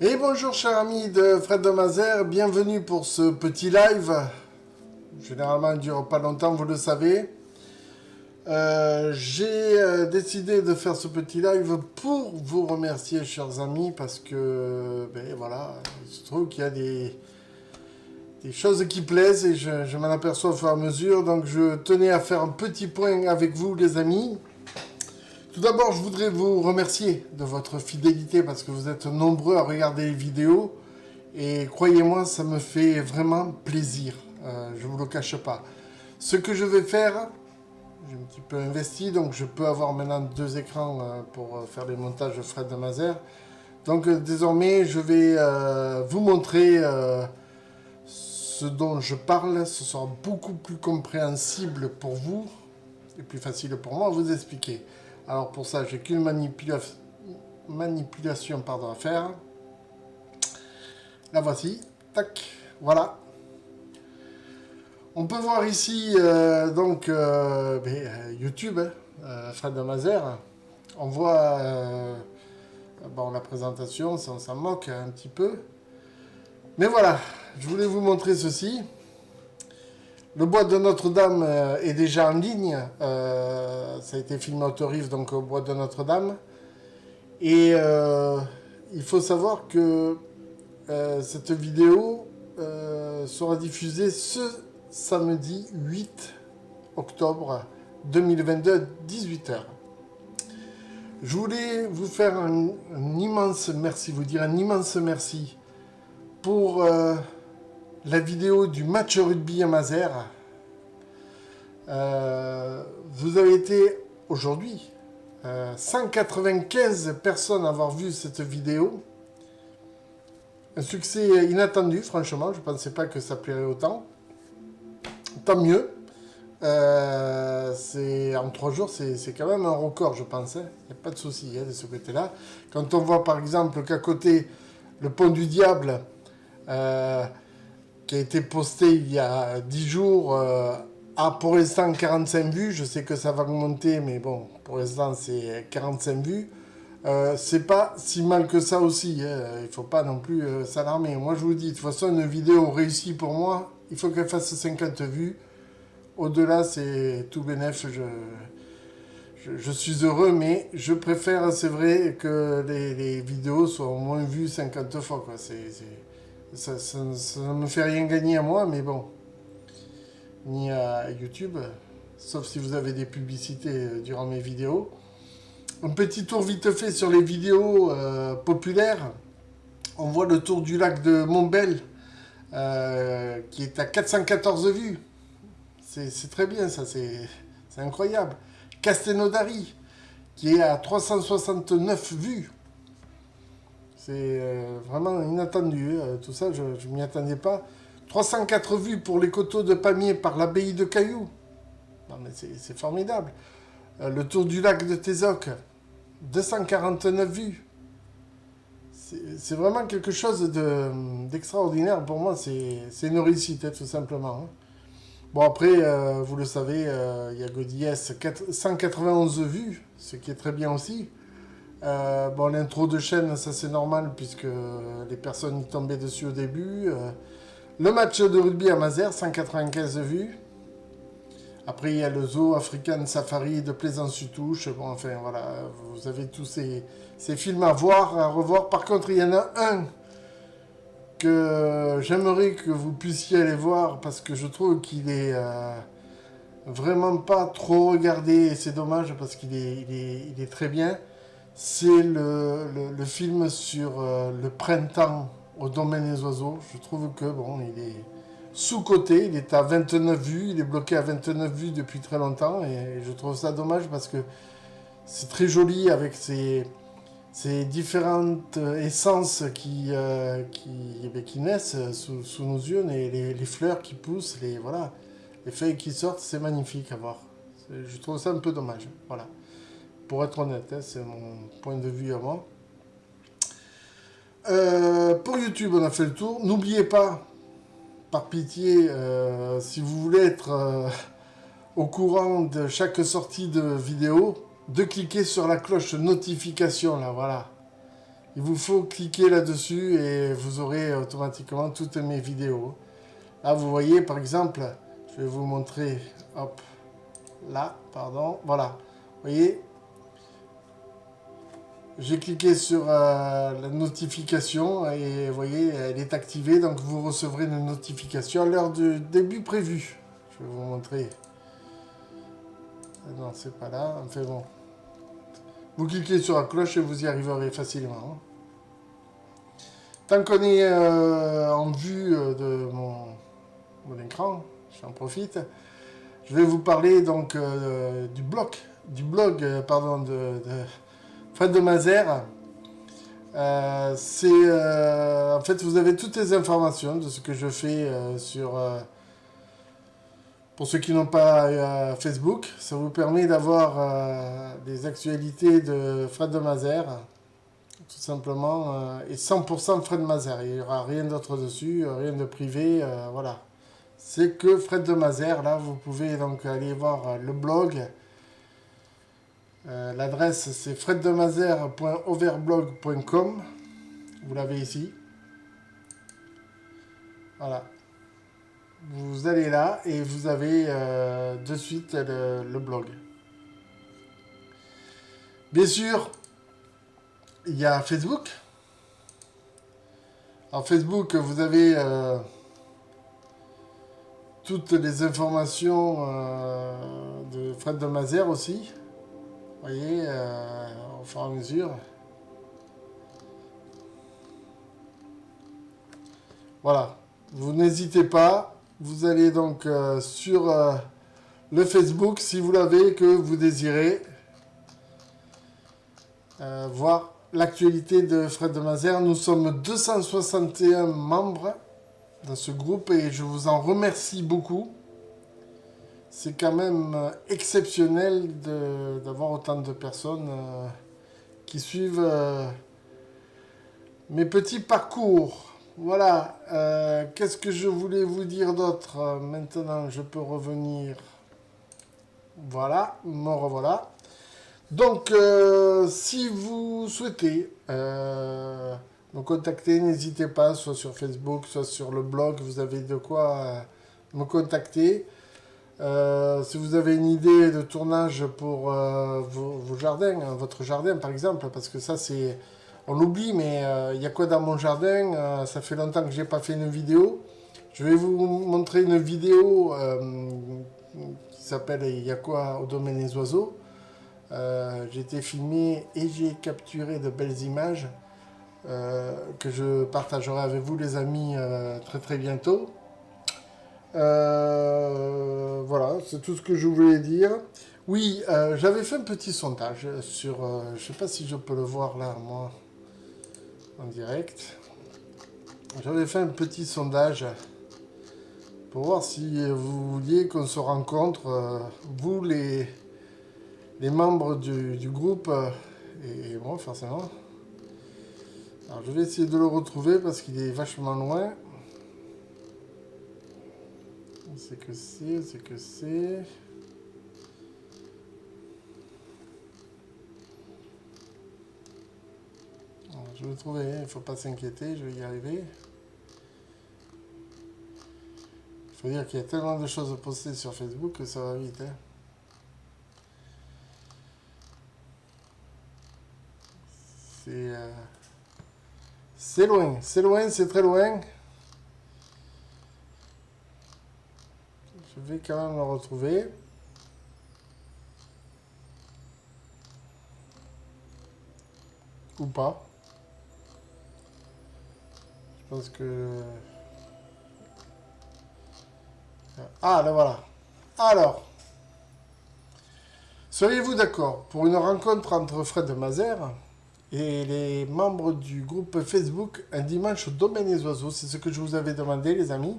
Et bonjour chers amis de Fred de Mazères, bienvenue pour ce petit live. Généralement il ne dure pas longtemps, vous le savez. J'ai décidé de faire ce petit live pour vous remercier chers amis parce que voilà, il se trouve qu'il y a des choses qui plaisent et je m'en aperçois au fur et à mesure. Donc je tenais à faire un petit point avec vous les amis. Tout d'abord, je voudrais vous remercier de votre fidélité parce que vous êtes nombreux à regarder les vidéos et croyez-moi, ça me fait vraiment plaisir. Je ne vous le cache pas. Ce que je vais faire, j'ai un petit peu investi, donc je peux avoir maintenant 2 écrans pour faire les montages de Fred de Mazères. Donc désormais, je vais vous montrer ce dont je parle. Ce sera beaucoup plus compréhensible pour vous et plus facile pour moi à vous expliquer. Alors pour ça, j'ai qu'une manipulation à faire. La voici. Tac. Voilà. On peut voir ici YouTube, Fred de Mazères. On voit la présentation, ça, on s'en moque un petit peu. Mais voilà, je voulais vous montrer ceci. Le bois de Notre-Dame est déjà en ligne. Ça a été filmé au Torif, donc au bois de Notre-Dame. Et il faut savoir que cette vidéo sera diffusée ce samedi 8 octobre 2022 à 18 h. Je voulais vous faire un immense merci, vous dire un immense merci pour la vidéo du match rugby à Mazères. Vous avez été aujourd'hui 195 personnes à avoir vu cette vidéo. Un succès inattendu, franchement. Je ne pensais pas que ça plairait autant. Tant mieux. En 3 jours, c'est quand même un record, je pense. Il n'y a pas de souci de ce côté-là. Quand on voit par exemple qu'à côté, le pont du Diable, qui a été posté il y a 10 jours, a pour l'instant 45 vues. Je sais que ça va augmenter, mais bon, pour l'instant c'est 45 vues. C'est pas si mal que ça aussi, hein. Il faut pas non plus s'alarmer. Moi je vous dis, de toute façon une vidéo réussie pour moi, il faut qu'elle fasse 50 vues. Au-delà c'est tout bénef, je suis heureux, mais je préfère, c'est vrai, que les vidéos soient au moins vues 50 fois, quoi. Ça ne me fait rien gagner à moi, mais bon, ni à YouTube, sauf si vous avez des publicités durant mes vidéos. Un petit tour vite fait sur les vidéos populaires. On voit le tour du lac de Montbel qui est à 414 vues. C'est très bien, ça, c'est incroyable. Castelnaudary qui est à 369 vues. C'est vraiment inattendu. Tout ça, je ne m'y attendais pas. 304 vues pour les coteaux de Pamiers par l'abbaye de Cailloux. Non, mais c'est formidable. Le tour du lac de Tézoc, 249 vues. C'est vraiment quelque chose d'extraordinaire. Pour moi, c'est une réussite, tout simplement. Bon, après, vous le savez, il y a Godillès, 191 vues, ce qui est très bien aussi. L'intro de chaîne, ça c'est normal, puisque les personnes y tombaient dessus au début. Le match de rugby à Mazères, 195 vues. Après, il y a le Zoo African Safari de Plaisance-sur-Touche. Bon, enfin, voilà, vous avez tous ces films à voir, à revoir. Par contre, il y en a un que j'aimerais que vous puissiez aller voir parce que je trouve qu'il est vraiment pas trop regardé. Et c'est dommage parce qu'il est très bien. C'est le film sur le printemps au domaine des oiseaux. Je trouve que, bon, il est sous-coté, il est à 29 vues, il est bloqué à 29 vues depuis très longtemps et je trouve ça dommage parce que c'est très joli avec ces différentes essences qui naissent sous nos yeux, les fleurs qui poussent, les feuilles qui sortent, c'est magnifique à voir. Je trouve ça un peu dommage, voilà. Pour être honnête, c'est mon point de vue à moi. Pour YouTube, on a fait le tour. N'oubliez pas, par pitié, si vous voulez être au courant de chaque sortie de vidéo, de cliquer sur la cloche notification, là, voilà. Il vous faut cliquer là-dessus et vous aurez automatiquement toutes mes vidéos. Là, vous voyez, par exemple, je vais vous montrer, hop, là, pardon, voilà. Vous voyez, j'ai cliqué sur la notification et vous voyez, elle est activée, donc vous recevrez une notification à l'heure du début prévu. Je vais vous montrer. Non, c'est pas là, enfin bon. Vous cliquez sur la cloche et vous y arriverez facilement. Tant qu'on est en vue de mon écran, j'en profite. Je vais vous parler donc du blog pardon, de Fred de Mazères. En fait, vous avez toutes les informations de ce que je fais pour ceux qui n'ont pas Facebook. Ça vous permet d'avoir des actualités de Fred de Mazères, tout simplement, et 100% Fred Mazères. Il n'y aura rien d'autre dessus, rien de privé, voilà. C'est que Fred de Mazères, là, vous pouvez donc aller voir le blog. L'adresse, c'est freddemazères.overblog.com. Vous l'avez ici. Voilà. Vous allez là et vous avez de suite le blog. Bien sûr, il y a Facebook. Alors Facebook, vous avez toutes les informations de Fred de Mazères aussi. Vous voyez, au fur et à mesure. Voilà. Vous n'hésitez pas. Vous allez donc sur le Facebook, si vous l'avez, que vous désirez voir l'actualité de Fred de Mazères. Nous sommes 261 membres dans ce groupe et je vous en remercie beaucoup. C'est quand même exceptionnel d'avoir autant de personnes qui suivent mes petits parcours. Voilà. Qu'est-ce que je voulais vous dire d'autre? Maintenant, je peux revenir. Voilà, me revoilà. Donc, si vous souhaitez me contacter, n'hésitez pas, soit sur Facebook, soit sur le blog, vous avez de quoi me contacter. Si vous avez une idée de tournage pour vos jardins, votre jardin par exemple, parce que ça c'est... On l'oublie, mais il y a quoi dans mon jardin? Ça fait longtemps que j'ai pas fait une vidéo. Je vais vous montrer une vidéo qui s'appelle Il y a quoi au domaine des oiseaux. J'ai été filmé et j'ai capturé de belles images que je partagerai avec vous les amis très très bientôt. Voilà, c'est tout ce que je voulais dire. Oui, j'avais fait un petit sondage sur... je sais pas si je peux le voir là, moi, en direct. J'avais fait un petit sondage pour voir si vous vouliez qu'on se rencontre, vous les membres du groupe et moi forcément. Alors je vais essayer de le retrouver parce qu'il est vachement loin. C'est que c'est. Alors, je vais le trouver, il ne faut pas s'inquiéter, je vais y arriver. Il faut dire qu'il y a tellement de choses postées sur Facebook que ça va vite. C'est loin, c'est très loin. Je vais quand même le retrouver. Ou pas. Je pense que... Ah, là voilà. Alors, seriez-vous d'accord pour une rencontre entre Fred de Mazères et les membres du groupe Facebook un dimanche au domaine des oiseaux? C'est ce que je vous avais demandé, les amis.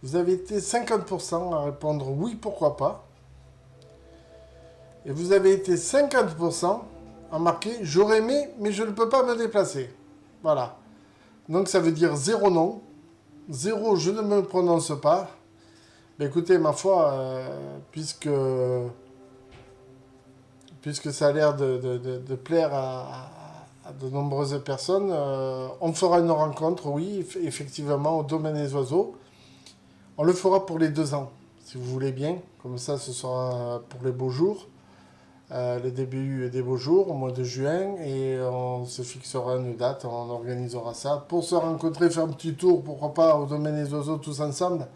Vous avez été 50% à répondre oui, pourquoi pas. Et vous avez été 50% à marquer j'aurais aimé, mais je ne peux pas me déplacer. Voilà. Donc ça veut dire 0 non. 0 je ne me prononce pas. Mais écoutez, ma foi, puisque ça a l'air de plaire à de nombreuses personnes. On fera une rencontre, oui, effectivement, au domaine des oiseaux. On le fera pour les 2 ans, si vous voulez bien. Comme ça, ce sera pour les beaux jours, le début des beaux jours, au mois de juin. Et on se fixera une date, on organisera ça. Pour se rencontrer, faire un petit tour, pourquoi pas, au domaine des oiseaux tous ensemble.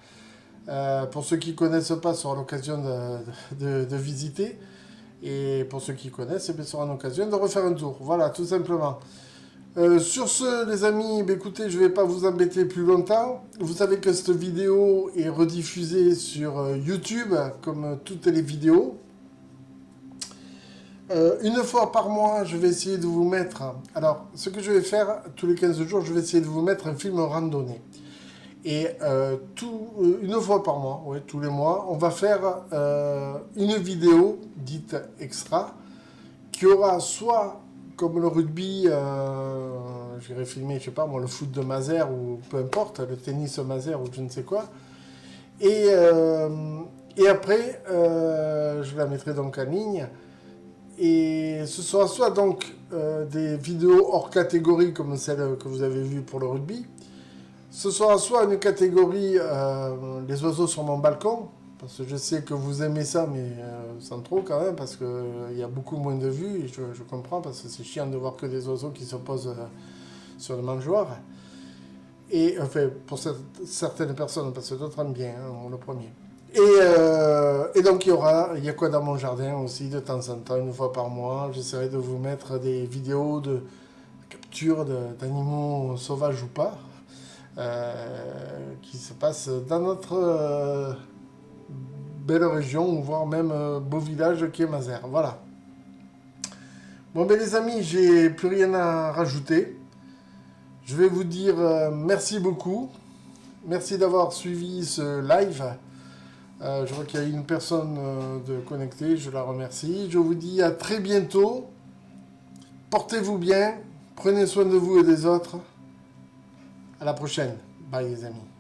Pour ceux qui ne connaissent pas, ce sera l'occasion de visiter. Et pour ceux qui connaissent, ce sera l'occasion de refaire un tour. Voilà, tout simplement. Sur ce, les amis, écoutez, je ne vais pas vous embêter plus longtemps. Vous savez que cette vidéo est rediffusée sur YouTube, comme toutes les vidéos. Une fois par mois, je vais essayer de vous mettre... Alors, ce que je vais faire, tous les 15 jours, je vais essayer de vous mettre un film randonnée. Et une fois par mois, ouais, tous les mois, on va faire une vidéo dite extra, qui aura soit... comme le rugby, j'irai filmer, je sais pas moi, le foot de Mazères ou peu importe, le tennis Mazères ou je ne sais quoi. Et après, je la mettrai donc en ligne. Et ce sera soit donc des vidéos hors catégorie comme celle que vous avez vue pour le rugby. Ce sera soit une catégorie les oiseaux sur mon balcon. Parce que je sais que vous aimez ça, mais sans trop quand même, parce qu'il y a beaucoup moins de vues, et je comprends, parce que c'est chiant de voir que des oiseaux qui se posent sur le mangeoire. Et enfin, pour certaines personnes, parce que d'autres aiment bien, hein, le premier. Et donc il y a quoi dans mon jardin aussi, de temps en temps, une fois par mois, j'essaierai de vous mettre des vidéos de capture d'animaux sauvages ou pas, qui se passent dans notre... belle région, voire même beau village qui est Mazères. Voilà. Bon, ben les amis, j'ai plus rien à rajouter. Je vais vous dire merci beaucoup. Merci d'avoir suivi ce live. Je vois qu'il y a une personne de connectée, je la remercie. Je vous dis à très bientôt. Portez-vous bien. Prenez soin de vous et des autres. À la prochaine. Bye les amis.